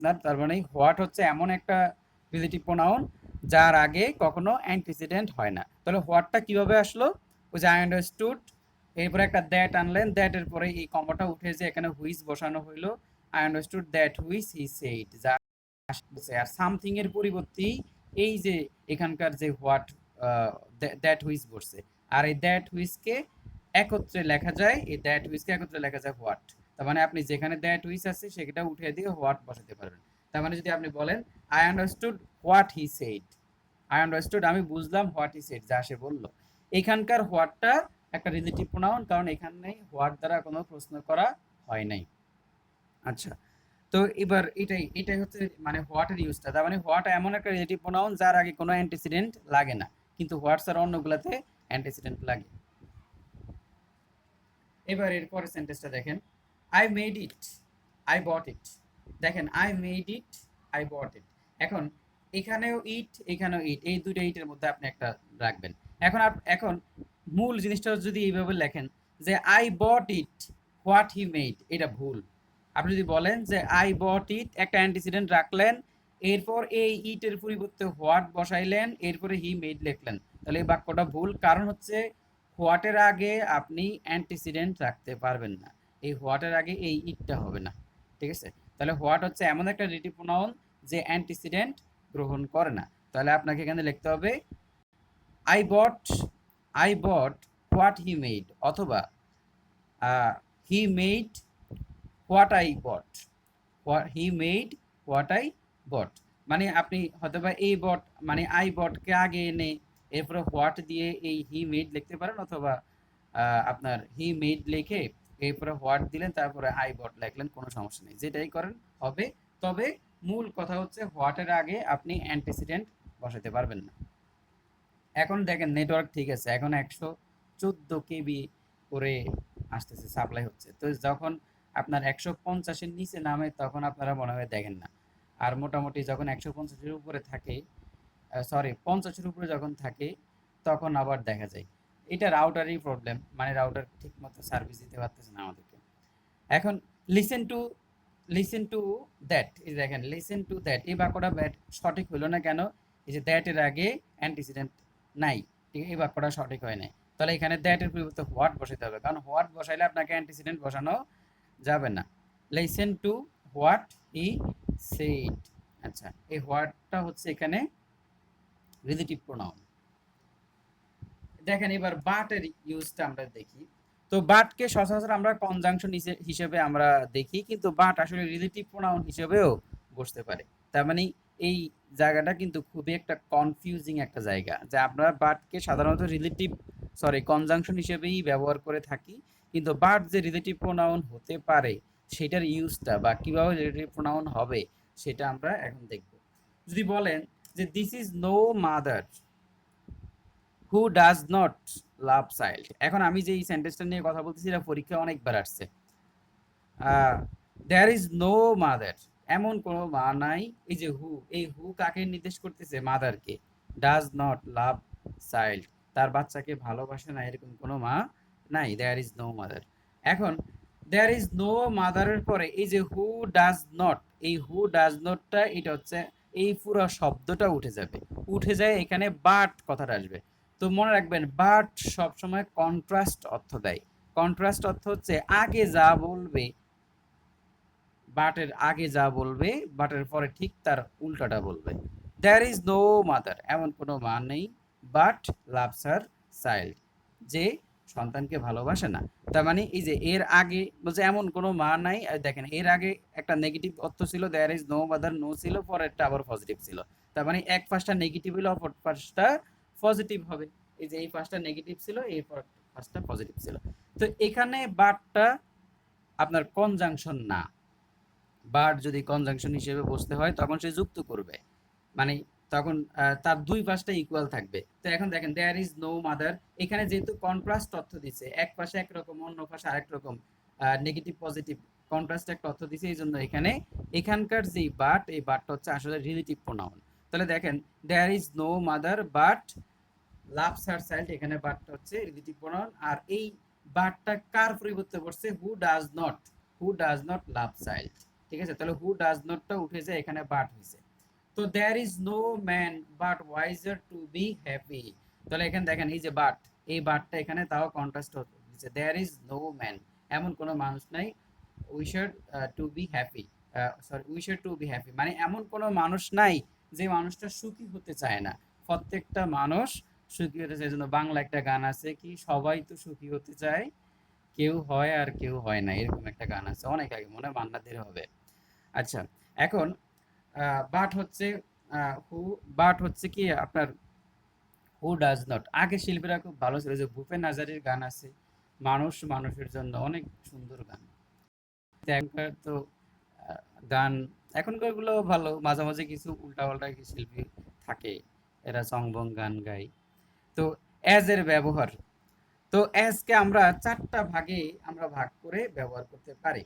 আপনার, তার মানে হোয়াট হচ্ছে এমন একটা রিলেটিভ প্রোনাউন যার আগে কখনো অ্যান্টিসিডেন্ট হয় না। তাহলে হোয়াটটা কিভাবে আসলো? ওই যে আই আন্ডারস্টুড, এরপরে একটা দ্যাট আনলেন, দ্যাটের পরে এই কমাটা উঠে যে এখানে হুইচ বসানো হইলো, I understood that which he said, যা বলছে। আর সামথিং এর পরিবর্তে এই যে এখানকার যে হোয়াট, দ্যাট হুইচ বসছে, আর এই দ্যাট হুইচকে একত্রে লেখা যায়, এই দ্যাট হুইচকে একত্রে লেখা যায় হোয়াট। তার মানে আপনি যেখানে দ্যাট হুইচ আছে সেটা উঠে দিয়ে হোয়াট বসাতে পারবেন। তার মানে যদি আপনি বলেন I understood what he said, I understood আমি বুঝলাম হোয়াট হি সেইড, যা সে বলল। এখানকার হোয়াটটা একটা রিলেটিভ প্রোনাউন, কারণ এখানে হোয়াট দ্বারা কোনো প্রশ্ন করা হয় নাই। আচ্ছা, তো এবার এটাই এটাই হচ্ছে মানে হোয়াটের ইউজটা। তার মানে হোয়াট এমন একটা রিলেটিভ প্রোনাউন যার আগে কোনো অ্যান্টিসিডেন্ট লাগে না, কিন্তু হোয়াটস আর অন্যগুলাতে অ্যান্টিসিডেন্ট লাগে। এবার এর পরের সেন্টেন্সটা দেখেন, I made it, I bought it. দেখেন I made it, I bought it. এখন এখানেও ইট, এখানেও ইট, এই দুটো ইটের মধ্যে আপনি একটা রাখবেন। এখন মূল জিনিসটা যদি এইভাবে লেখেন যে I bought it what he made, এটা ভুল। আপনি যদি বলেন যে আই বট ইট, একটা অ্যান্টিসিডেন্ট রাখলেন, এরপর এই ইটের পরিবর্তে হোয়াট বসাইলেন, এরপরে হি মেড লিখলেন, তাহলে এই বাক্যটা ভুল। কারণ হচ্ছে হোয়াটের আগে আপনি অ্যান্টিসিডেন্ট রাখতে পারবেন না, এই হোয়াটের আগে এই ইটটা হবে না। ঠিক আছে? তাহলে হোয়াট হচ্ছে এমন একটা রিলেটিভ প্রোনাউন যে অ্যান্টিসিডেন্ট গ্রহণ করে না। তাহলে আপনাকে এখানে লিখতে হবে I bought, I bought what he made, অথবা he made what I bought, he made what I bought. মানে আপনি হয়তো বা এই বট মানে আই বটকে আগে এনে এরপরে হোয়াট দিয়ে এই হি মেড লিখতে পারেন, অথবা আপনার হি মেড লিখে এরপরে হোয়াট দিলেন, তারপরে আই বট লিখলেন, কোনো সমস্যা নেই, যেটাই করেন হবে। তবে মূল কথা হচ্ছে হোয়াটের আগে আপনি অ্যান্টিসিডেন্ট বসাতে পারবেন না। এখন দেখেন নেটওয়ার্ক ঠিক আছে, এখন 114 KB করে আসতেছে, সাপ্লাই হচ্ছে। তো যখন আপনার 150-এর নিচে নামে তখন আপনারা মনে হয় দেখেন না। আর মোটামুটি যখন 150-এর উপরে থাকে, সরি 50-এর উপরে যখন থাকে, তখন আবার দেখা যায়। এটা রাউটারই প্রবলেম, মানে রাউটার ঠিক মতো সার্ভিস দিতে পারতেছে না আমাদেরকে। এখন listen to, listen to that, এই দেখেন লিসেন টু দ্যাট, এই বাক্যটা সঠিক হলো না কেন? এই যে দ্যাট এর আগে অ্যান্টিসিডেন্ট নাই, ঠিক, এই বাক্যটা সঠিক হয় নাই। তাহলে এখানে দ্যাট এর পরিবর্তে হোয়াট বসাতে হবে, কারণ হোয়াট বসাইলে আপনাকে অ্যান্টিসিডেন্ট বসানো যাবে না। Listen to what he said. আচ্ছা, এই হোয়াটটা হচ্ছে এখানে রিলেটিভ প্রোনাউন। দেখেন এবার বাটের ইউজটা আমরা দেখি। তো বাটকে সচরাচর আমরা কনজাংশন হিসেবে আমরা দেখি, কিন্তু বাট আসলে রিলেটিভ প্রোনাউন হিসেবেও বসতে পারে। তার মানে এই জায়গাটা কিন্তু খুবই একটা কনফিউজিং একটা জায়গা, যে আমরা বাটকে সাধারণত রিলেটিভ, সরি কনজাংশন হিসেবেই ব্যবহার করে থাকি, কিন্তু বাট যে রিলেটিভ প্রোনাউন হতে পারে সেটার ইউজটা বা কিভাবে রিলেটিভ প্রোনাউন হবে সেটা আমরা এখন দেখব। যদি বলেন যে this is no mother who does not love child. এখন আমি যে এই সেন্টেন্সটা নিয়ে কথা বলতেছি এটা পরীক্ষায় অনেকবার আসছে। দেয়ার ইজ নো মাদার, এমন কোনো মা নাই। এই যে হু, এই হু কাকে নির্দেশ করতেছে? মাদারকে। ডাজ নট লাভ চাইল্ড, তার বাচ্চাকে ভালোবাসে না, এরকম কোনো মা নাই। There is no mother. এখন দেয়ার ইজ নো মাদারের পরে এই যে হু ডাজ নট, এই হু ডাজ নটটা এটা হচ্ছে এই পুরো শব্দটা উঠে যাবে, উঠে যায় এখানে বাট কথাটা আসবে। তো মনে রাখবেন বাট সবসময় কন্ট্রাস্ট অর্থ দেয়। কন্ট্রাস্ট অর্থ হচ্ছে আগে যা বলবে, বাটের আগে যা বলবে বাটের পরে ঠিক তার উল্টাটা বলবে। দেয়ার ইজ নো মাদার, এমন কোনো মা নেই, বাট লাভস হার চাইল্ড, যে সন্তানকে ভালোবাসে না। তার মানে এই যে এর আগে বলছে এমন কোনো মা নাই, আর দেখেন এর আগে একটা নেগেটিভ অর্থ ছিল, there is no mother, no ছিল, পরেরটা আবার পজিটিভ ছিল। তার মানে এক পাশটা নেগেটিভ হলে অপর পাশটা পজিটিভ হবে। এই যে এই পাশটা নেগেটিভ ছিল, এই পাশটা পজিটিভ ছিল। তো এখানে বাটটা আপনার কনজাংশন না। বাট যদি কনজাংশন হিসেবে বসতে হয় তখন সে যুক্ত করবে, মানে তখন তার দুই পাশটা ইকুয়াল থাকবে। তো এখন দেখেন দেয়ার ইজ নো মাদার, এখানে যেহেতু কন্ট্রাস্ট তথ্য দিচ্ছে, এক পাশে একরকম অন্য পাশে আরেক রকম, নেগেটিভ পজিটিভ কন্ট্রাস্ট একটা তথ্য দিচ্ছে, এই জন্য এখানে এখানকার যে বাট, এই বাটটা হচ্ছে আসলে রিলেটিভ প্রোনাউন। তাহলে দেখেন there is no mother but loves her child, এখানে বাটটা হচ্ছে রিলেটিভ প্রোনাউন। আর এই বাটটা কার পরিবর্তে বসছে? হু does not, who does not love child. ঠিক আছে, তাহলে হু ডাজ নটটা উঠে যায়, এখানে বাট হয়েছে। তো there is no man but wiser to be happy. তাহলে এখানে দেখেন এই যে বাট, এই বাটটা এখানে তাও কন্ট্রাস্ট হচ্ছে, দেয়ার ইজ নো ম্যান, এমন কোনো মানুষ নাই, we should to be happy, sorry we should to be happy, মানে এমন কোনো মানুষ নাই যে মানুষটা সুখী হতে চায় না, প্রত্যেকটা মানুষ সুখী হতে চায়। জন্য বাংলা একটা গান আছে কি, সবাই তো সুখী হতে চায়, কেউ হয় আর কেউ হয় না, এরকম একটা গান আছে অনেক আগে, মনে হয় মান্নাদের হবে। আচ্ছা, এখন বাট হচ্ছে হু, বাট হচ্ছে কি আপনার হু ডাজ নট। আগে শিল্পীরা খুব ভালো ছিল, যে ভূপেন হাজারির গান আছে মানুষ মানুষের জন্য, অনেক সুন্দর গান। এখনকার তো আহ, গান, এখনকার গুলো ভালো, মাঝে মাঝে কিছু উল্টা পাল্টা শিল্পী থাকে, এরা সংবং গান গায়। তো অ্যাজ এর ব্যবহার, তো অ্যাজ কে আমরা চারটা ভাগে আমরা ভাগ করে ব্যবহার করতে পারি।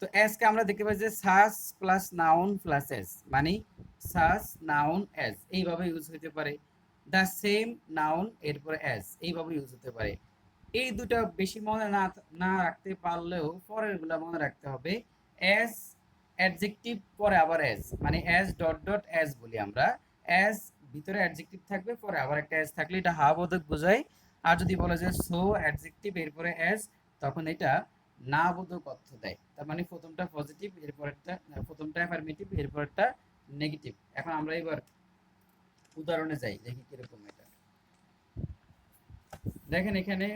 তো অ্যাজ কে আমরা দেখতে পাই যে সাস প্লাস নাউন প্লাস এস, মানে সাস নাউন এস এইভাবে ইউজ হতে পারে। দ্য সেম নাউন এরপরে এস এইভাবে ইউজ হতে পারে। এই দুটা বেশি মনে না না রাখতে পারলেও পরের গুলা মনে রাখতে হবে। এস অ্যাডজেক্টিভ পরে আবার এস, মানে এস ডট ডট এস বলি আমরা। এস ভিতরে অ্যাডজেক্টিভ থাকবে, পরে আবার একটা এস থাকলে এটা হা বোধক বোঝায়। আর যদি বলে যে সো অ্যাডজেক্টিভ এরপরে এস, তখন এটা না বোধক অর্থ দেয়। তার মানে প্রথমটা পজিটিভ, এরপরেরটা প্রথমটা অ্যাফার্মেটিভ, এরপরেরটা নেগেটিভ। এখন আমরা এবার উদাহরণে যাই, দেখি কিরকম এটা। দেখেন এখানে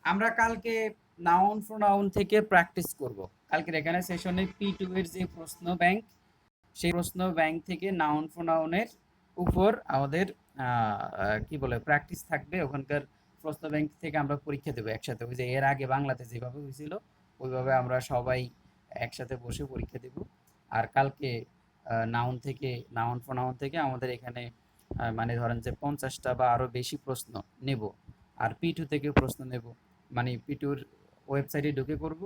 আমরা কালকে নাউন প্রোনাউন থেকে প্র্যাকটিস করব। কালকের এখানে সেশনে P2 এর যে প্রশ্ন ব্যাংক, সেই প্রশ্ন ব্যাংক থেকে নাউন প্রোনাউনের উপর আমাদের কি বলে প্র্যাকটিস থাকবে। ওখানকার প্রশ্ন ব্যাংক থেকে আমরা পরীক্ষা দেবো একসাথে, ওই যে এর আগে বাংলাতে যেভাবে হয়েছিল ওইভাবে আমরা সবাই একসাথে বসে পরীক্ষা দেব। আর কালকে নাউন থেকে, নাউন প্রোনাউন থেকে আমাদের এখানে মানে ধরেন যে 50টা বা আরো বেশি প্রশ্ন নেব। আর P2 থেকে প্রশ্ন নেব, মানে P2 ওয়েবসাইটে ঢুকে করব,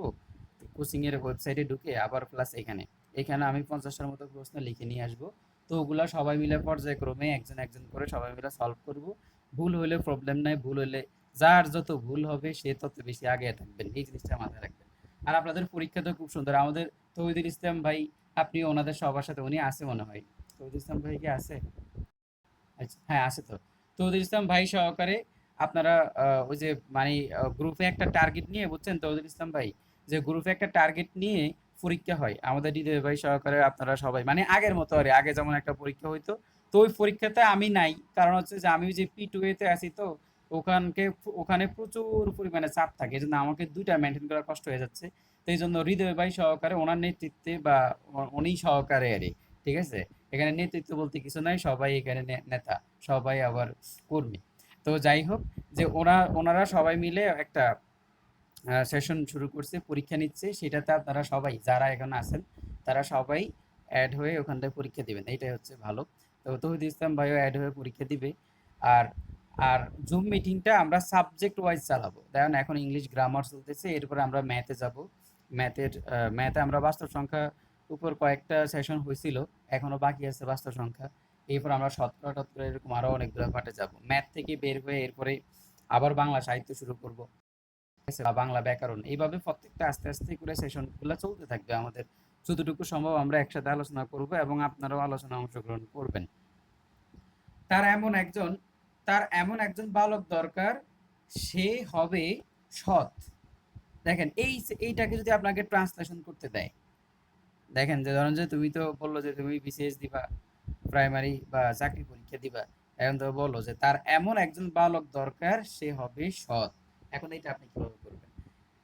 কোচিং এর ওয়েবসাইটে ঢুকে আবার প্লাস এখানে এখানে আমি 50টার মতো প্রশ্ন লিখে নিয়ে আসবো। তো ওগুলা সবাই মিলে পর্যায়ক্রমে একজন একজন করে সবাই মিলে সলভ করব। ভুল হলে প্রবলেম নাই, ভুল হলে যার যত ভুল হবে সে তত বেশি আগে থাকবেন, এই জিনিসটা মাথায় রাখবেন। আর আপনাদের পরীক্ষা তো খুব সুন্দর, আমাদের তৌহিদুল ইসলাম ভাই, আপনি ওনাদের সবার সাথে, উনি আছে মনে হয়, তৌহিদুল ইসলাম ভাই কি আছে? আচ্ছা, হ্যাঁ আছে তো। তৌহিদুল ইসলাম ভাই সহকারে আপনারা ওই যে মানে গ্রুপে একটা টার্গেট নিয়ে, বুঝছেন তৌহিদুল ইসলাম ভাই, যে গ্রুপে একটা টার্গেট নিয়ে পরীক্ষা হয় আমাদের হৃদয় ভাই সহকারে, আপনারা সবাই মানে আগের মতো আর আগে যেমন একটা পরীক্ষা হইতো। তো ওই পরীক্ষাতে আমি নাই, কারণ হচ্ছে যে আমি যে P2 তে আছি, তো ওখানকে ওখানে প্রচুর পরিমাণে চাপ থাকে, এই জন্য আমাকে দুইটা মেনটেন করা কষ্ট হয়ে যাচ্ছে। তো এই জন্য হৃদয় ভাই সহকারে ওনার নেতৃত্বে বা উনি সহকারে আরে, ঠিক আছে, এখানে নেতৃত্ব বলতে কিছু নাই, সবাই এখানে নেতা, সবাই আবার কর্মী। তো যাই হোক, যে ওনারা সবাই মিলে একটা সেশন শুরু করছে, পরীক্ষা নিচ্ছে, সেটাতে আপনারা সবাই যারা এখানে আছেন তারা সবাই অ্যাড হয়ে ওখানটায় পরীক্ষা দিবেন, এইটাই হচ্ছে ভালো। তো তৌহিদ ইসলাম ভাইও অ্যাড হয়ে পরীক্ষা দিবে। আর আর জুম মিটিংটা আমরা সাবজেক্ট ওয়াইজ চালাবো। দেখেন এখন ইংলিশ গ্রামার চলতেছে, এরপরে আমরা ম্যাথে যাব। ম্যাথে আমরা বাস্তব সংখ্যা উপর কয়েকটা সেশন হয়েছিল, এখনো বাকি আছে বাস্তব সংখ্যা। এরপর আমরা শতকরা টতকরা এরকম আরো অনেকগুলো পাঠে যাব। ম্যাথ থেকে বের হয়ে এরপরে আবার বাংলা সাহিত্য শুরু করব, বা বাংলা ব্যাকরণ, এইভাবে প্রত্যেকটা আস্তে আস্তে করে সেশনগুলো চলতে থাকবে আমাদের। যতটুকু সম্ভব আমরা একসাথে আলোচনা করব এবং আপনারাও আলোচনা অংশগ্রহণ করবেন। তার এমন একজন, তার এমন একজন বালক দরকার, সে হবে সৎ। দেখেন এইটাকে যদি আপনাকে ট্রান্সলেশন করতে দেয়, দেখেন যে ধরেন যে তুমি তো বললো যে তুমি বিসিএস দিবা, প্রাইমারি বা চাকরি পরীক্ষা দিবা, এখন তো বলো যে তার এমন একজন বালক দরকার, সে হবে সৎ। এখন এটা আপনি কিভাবে করবেন?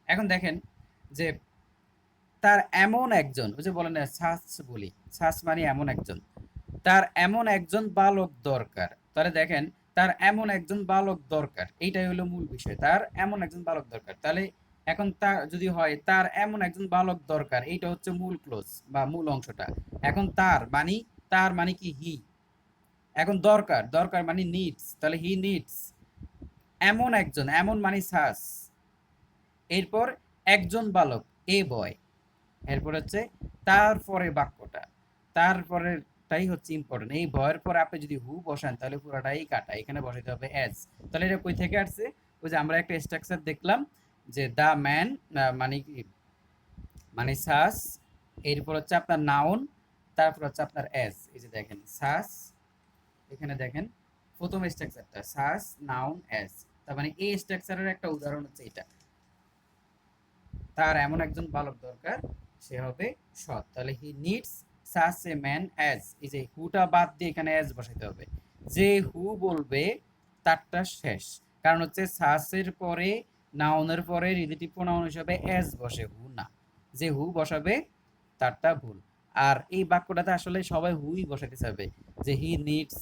এখন দেখেন যে তার এমন একজন, ওই যে বলেন না ছাঁচ বলি, ছাঁচ মানে এমন একজন, তার এমন একজন বালক দরকার। তাহলে দেখেন তার এমন একজন বালক দরকার, এইটাই হলো মূল বিষয়, তার এমন একজন বালক দরকার। তাহলে এখন তার যদি হয় তার এমন একজন বালক দরকার, এইটা হচ্ছে মূল ক্লোজ বা মূল অংশটা। এখন তার মানে কি হি, এখন দরকার, দরকার মানে নিডস, তাহলে হি নিডস এমন একজন, এমন মানে সাস, এরপর একজন বালক এ বয়, এরপর হচ্ছে তারপরে বাক্যটা, তারপরেরটাই হচ্ছে ইম্পর্টেন্ট। এই ভয়ের পরে আপনি যদি হু বসান তাহলে পুরোটাই কাটা, এখানে বসাতে হবে এস। তাহলে এটা কই থেকে আসছে? ওই যে আমরা একটা স্ট্রাকচার দেখলাম যে দা ম্যান মানে কি, মানে সাস এরপর হচ্ছে আপনার নাউন, তারপর হচ্ছে আপনার অ্যাজ। এই যে দেখেন সাস, এখানে দেখেন প্রথম স্ট্রাকচারটা সাস নাউন অ্যাজ, তার মানে এই স্ট্রাকচারের একটা উদাহরণ হচ্ছে এটা। তার এমন একজন বালক দরকার, সে হবে সৎ। তাহলে হি needs such a man as, এই যে হুটা বাদ দিয়ে এখানে অ্যাজ বসাইতে হবে। যে হু বলবে তারটা শেষ, কারণ হচ্ছে সাসের পরে নাউনের পরে রিলেটিভ প্রোনাউন হিসাবে অ্যাজ বসে, হু না। যে হু বসাবে তারটা ভুল। আর এই বাক্যটাতে আসলে সবাই হুই বসাতে চাবে, যে হি needs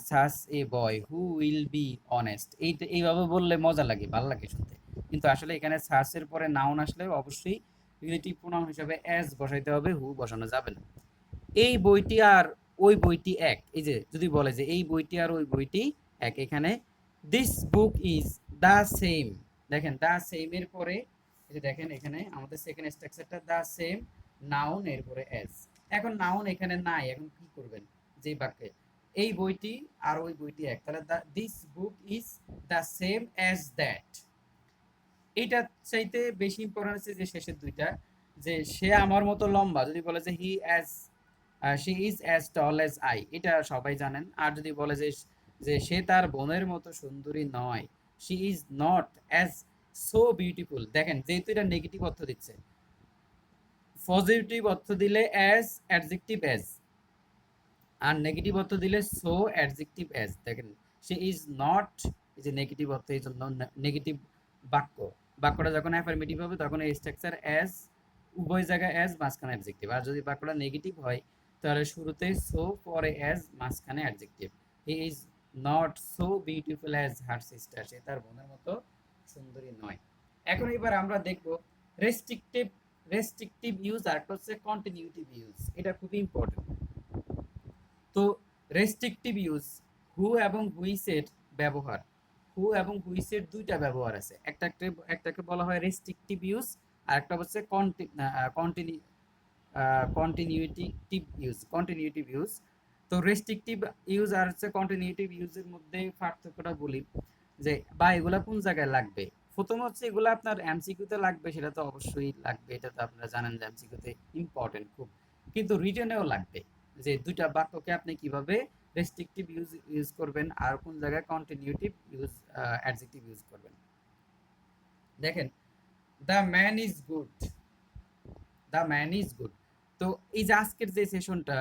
such a boy who will be honest. এইভাবে বললে মজা লাগে, ভালো লাগে শুনতে। কিন্তু আসলে এখানে সার্চের পরে নাউন আসলে অবশ্যই রিলেটিভ প্রোনাউন হিসাবে অ্যাজ বসাইতে হবে, হু বসানো যাবে না। এই বইটি আর ওই বইটি এক, এই যে যদি বলে যে এই বইটি আর ওই বইটি এক, এখানে this book is the same. দেখেন দ্য সেম এর পরে এই যে দেখেন এখানে আমাদের সেকেন্ড স্ট্রাকচারটা দ্য সেম নাউন এর পরে অ্যাজ। এখন নাউন এখানে নাই, এখন কি করবেন? যে বাক্যে এই বইটি আর ওই বইটি এক, তাহলে this book is the same as that. এইটা চাইতে বেশি ইম্পর্টেন্ট হচ্ছে যে শেষের দুইটা, যে সে আমার মতো লম্বা, যদি বলে যে হি as she is as tall as I, এটা সবাই জানেন। আর যদি বলে যে যে সে তার বোনের মতো সুন্দরী নয়, she is not as so beautiful. দেখেন যেহেতু এটা নেগেটিভ অর্থ দিচ্ছে, পজিটিভ অর্থ দিলে অ্যাজ অ্যাডজেক্টিভ অ্যাজ, আর নেগেটিভ অর্থ দিলে সো অ্যাডজেক্টিভ অ্যাজ। দেখেন সে ইজ নট, এই যে নেগেটিভ অর্থ, এই জন্য নেগেটিভ বাক্য। বাক্যটা যখন অ্যাফার্মেটিভ হবে তখন এই স্ট্রাকচার অ্যাজ, উভয় জায়গায় অ্যাজ, মাঝখানে অ্যাডজেক্টিভ। আর যদি বাক্যটা নেগেটিভ হয় তাহলে শুরুতে সো, পরে অ্যাজ, মাঝখানে adjective. He is not so beautiful as her sister, সে তার বোনের মতো সুন্দরী নয়। এখন এবার আমরা দেখব রেস্ট্রিকটিভ, রেস্ট্রিকটিভ ইউজ আর একটা হচ্ছে কন্টিনিউটিভ ইউজ। এটা খুবই ইম্পর্টেন্ট। তো রেস্ট্রিকটিভ ইউজ, হু এবং হুইসের ব্যবহার। হু এবং হুইসের দুইটা ব্যবহার আছে, একটাকে বলা হয় রেস্ট্রিকটিভ ইউজ, আর একটা হচ্ছে কন্টিনিউটিভ ইউজ, কন্টিনিউটিভ ইউজ। তো রেস্ট্রিকটিভ ইউজ আর হচ্ছে কন্টিনিউটিভ ইউজের মধ্যে পার্থক্যটা বলি, যে বা এগুলা কোন জায়গায় লাগবে। প্রথম হচ্ছে এগুলো আপনার এমসিকিউতে লাগবে, সেটা তো অবশ্যই লাগবে, এটা তো আপনারা জানেন যে এমসিকিউতে ইম্পর্টেন্ট খুব। কিন্তু রিটেনেও লাগবে, যে দুইটা বাক্যকে আপনি কিভাবে রেস্ট্রিকটিভ ইউজ ইউজ করবেন আর কোন জায়গায় কন্টিনিউটিভ ইউজ অ্যাডজেক্টিভ ইউজ করবেন। দেখেন the man is good, the man is good. তো এই যে আজকের যে সেশনটা,